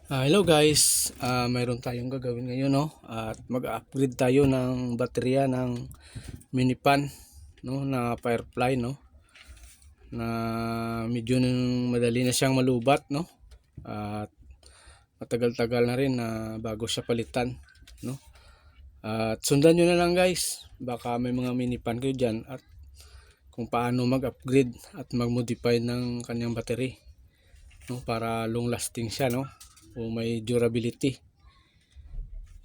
Hello guys, mayroon tayong gagawin ngayon, no? At mag-upgrade tayo ng baterya ng minipan, no, na Firefly, no, na medyo madali na siyang malubat, no, at matagal-tagal na rin na bago siya palitan, no. At sundan nyo na lang guys, baka may mga minipan kayo dyan at kung paano mag-upgrade at mag-modify ng kanyang battery, no, para long lasting siya, no, o may durability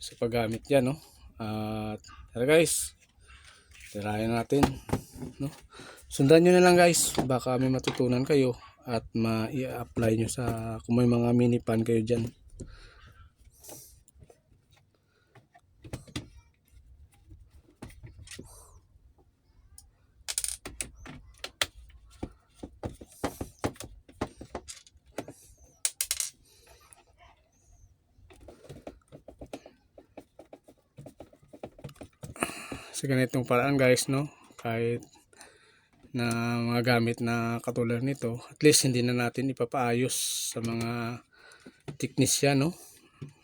sa paggamit yan, no. At tara guys, tirayan natin, no. Sundan nyo na lang guys, baka may matutunan kayo at ma-apply nyo sa kung may mga mini pan kayo dyan. Sa ganitong paraan guys, no, kahit na mga gamit na katulad nito, at least hindi na natin ipapaayos sa mga teknisyan, no,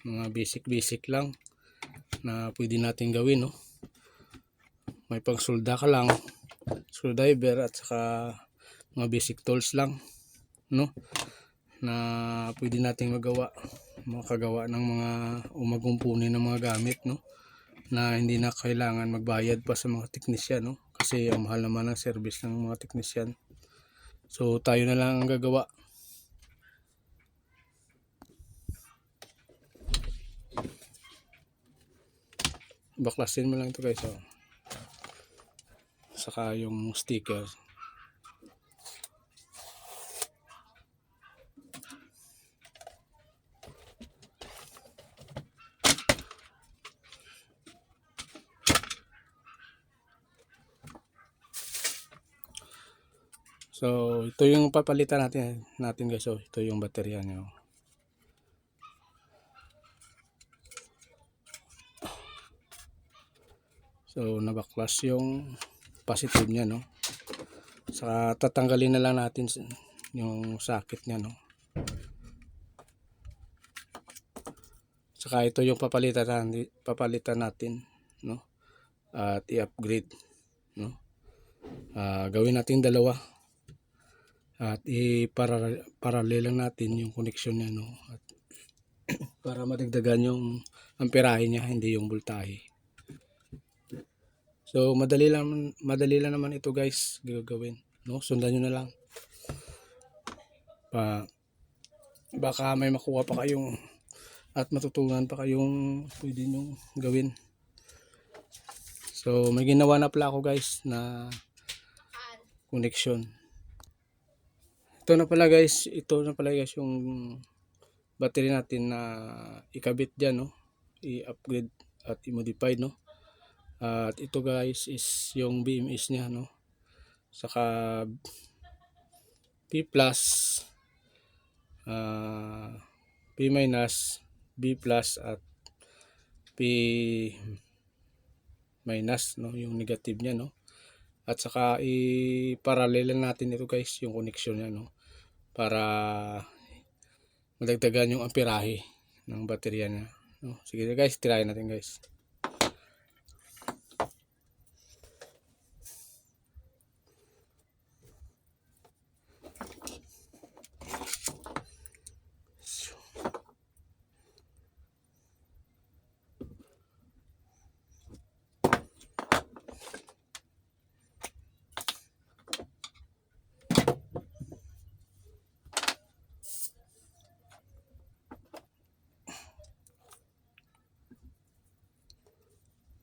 mga basic lang na pwede natin gawin, no. May pagsulda ka lang, screwdriver at saka mga basic tools lang, no, na pwede nating makagawa ng mga umagumpunin ng mga gamit, no, na hindi na kailangan magbayad pa sa mga teknisyan, no, kasi ang mahal naman ng service ng mga teknisyan. So tayo na lang ang gagawa. Baklasin mo lang ito guys, oh. Saka yung sticker. So ito yung papalitan natin guys, oh. Ito yung baterya niya, oh. So nabaklas yung positive niya, no. Saka tatanggalin na lang natin yung socket niya, no. Saka ito yung papalitan natin, no. At i-upgrade, no. Gawin natin dalawa. At i-parallel lang natin yung connection niya, no. At para madagdagan yung amperahe niya, hindi yung voltahe. So madali lang naman ito guys gagawin, no. Sundan niyo na lang. Baka may makuha pa kayong at matutunan pa kayong pwede nyo gawin. So may ginawa na pala ako guys na connection. Ito na pala guys yung battery natin na ikabit dyan, no. I-upgrade at i-modify, no. At ito guys is yung BMS nya, no. Saka P plus, P minus, B plus at P minus, no, yung negative nya, no. At saka i-parallel natin ito guys yung connection nya, no, para madagdagan yung amperahe ng baterya nya, no. Sige guys, tirayan natin guys.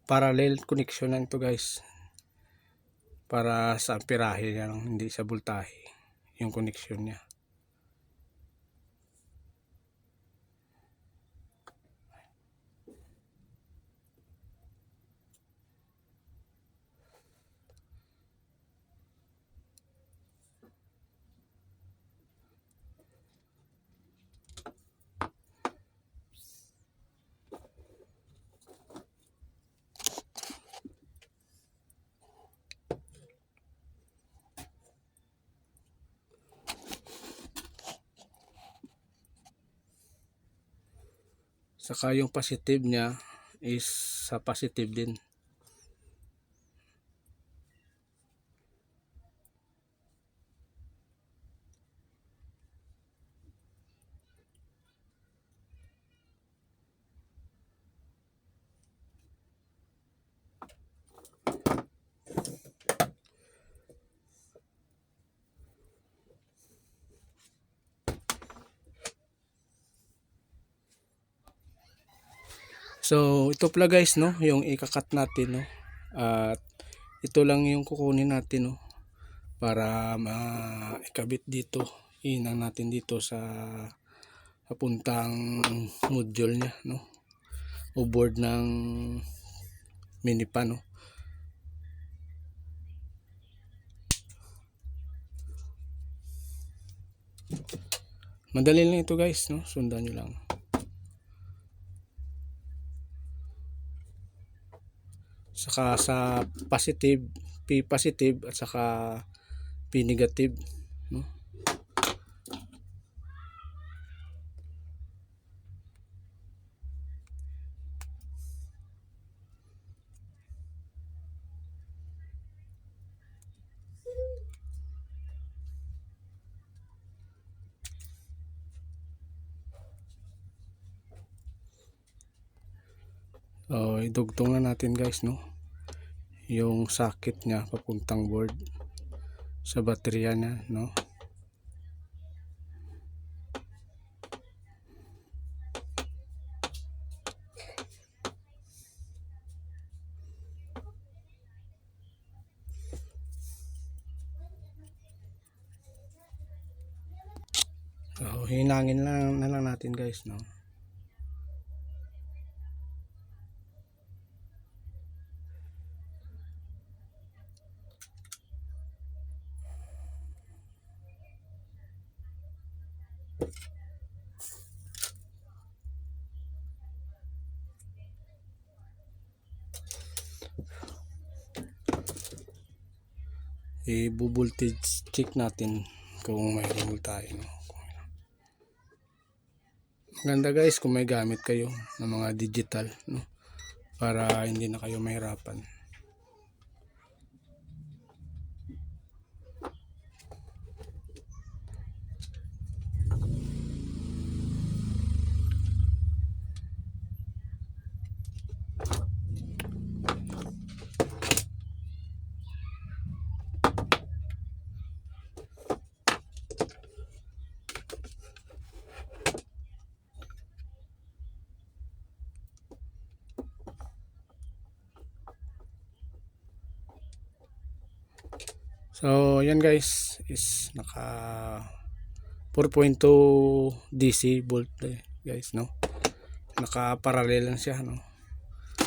Parallel connection lang ito guys, para sa amperahe lang, hindi sa voltahe yung connection nya. Saka yung positive niya is sa positive din. So ito pala guys, no, yung ikakat natin, no. At ito lang yung kukunin natin, no, para maikabit dito. Inang natin dito sa papuntang module niya, no, o board ng minipan, no. Madali lang ito guys, no, sundan nyo lang. Saka sa positive, P positive at saka P negative, no. Idugtong na natin guys, no, yung socket niya papuntang board sa baterya niya, no. Hinangin lang na lang natin guys, no. I-voltage check natin kung may remove tayo, no. Maganda guys kung may gamit kayo ng mga digital, no, para hindi na kayo mahirapan. So yan guys, is naka 4.2 DC volt guys, no. Naka parallel lang siya, no.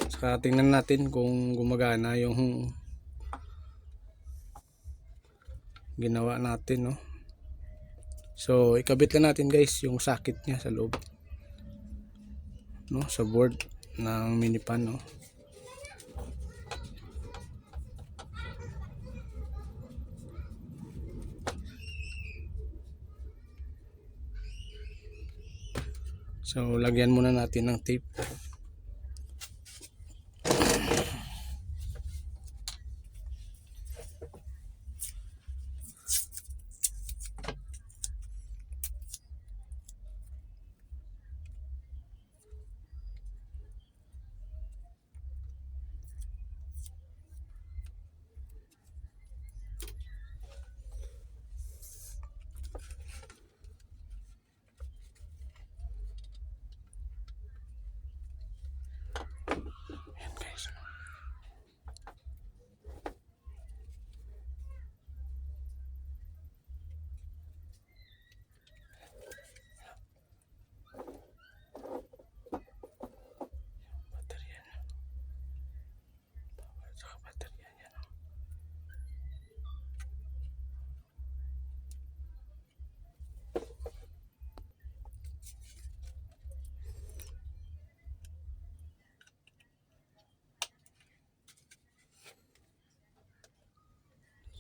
Saka tingnan natin kung gumagana yung ginawa natin, no. So ikabit lang natin guys yung socket niya sa loob, no, sa board ng minipan, no. So lagyan muna natin ng tape.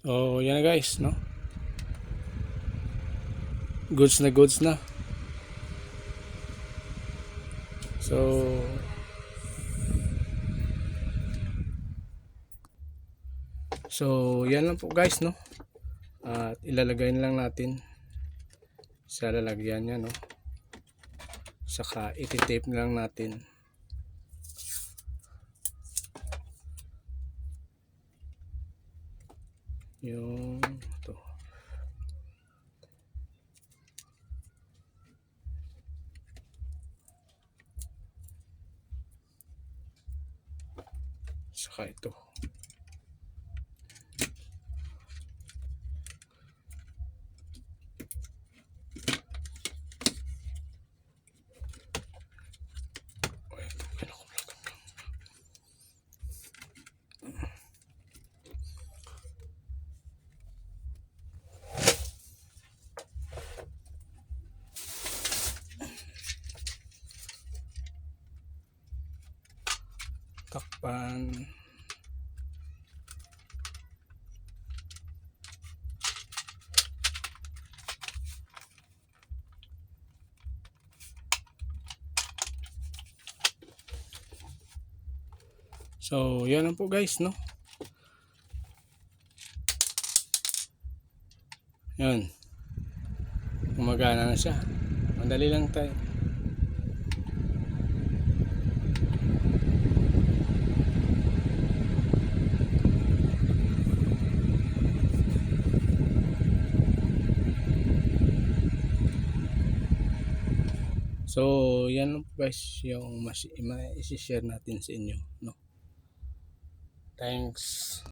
So yan na guys, no. Goods na goods na. So yan lang po guys, no? At ilalagay na lang natin sa lalagyan niya, no? Saka iti-tape na lang natin yung to. Saka ito. Takpan. So yan lang po guys, no? Yan, gumagana na siya. Madali lang tayo. So yan lang po guys yung mas i-share natin sa inyo, no? Thanks.